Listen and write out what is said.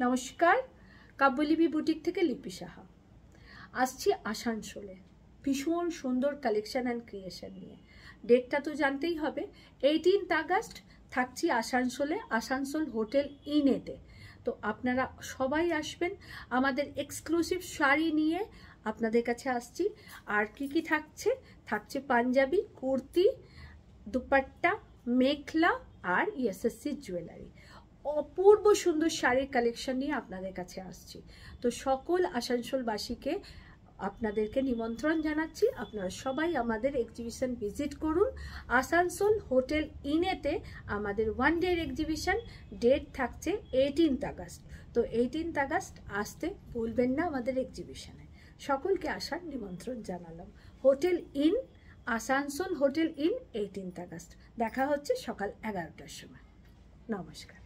নমস্কার, কাব্যলিপি বুটিক থেকে লিপি সাহা আসছি আসানসোলে ভীষণ সুন্দর কালেকশন অ্যান্ড ক্রিয়েশন নিয়ে। ডেটটা তো জানতেই হবে, 18 আগস্ট থাকছি আসানসোলে, আসানসোল হোটেল ইনেতে। তো আপনারা সবাই আসবেন, আমাদের এক্সক্লুসিভ শাড়ি নিয়ে আপনাদের কাছে আসছি। আর কি থাকছে? থাকছে পাঞ্জাবি, কুর্তি, দুপাট্টা, মেখলা আর এসএসসি জুয়েলারি। অপূর্ব সুন্দর শাড়ির কালেকশন নিয়ে আপনাদের কাছে আসছি। তো সকল আসানসোলবাসীকে আপনাদেরকে নিমন্ত্রণ জানাচ্ছি, আপনারা সবাই আমাদের এক্সিবিশন ভিজিট করুন। আসানসোল হোটেল ইনেতে আমাদের 1 ডে এক্সিবিশন, ডেট থাকছে 18 আগস্ট। তো 18 আগস্ট আসতে ভুলবেন না আমাদের এক্সিবিশনে। সকলকে আসার নিমন্ত্রণ জানালাম। Hotel in, Asansol hotel in, 18 August. দেখা হচ্ছে সকাল 11টার সময়। নমস্কার।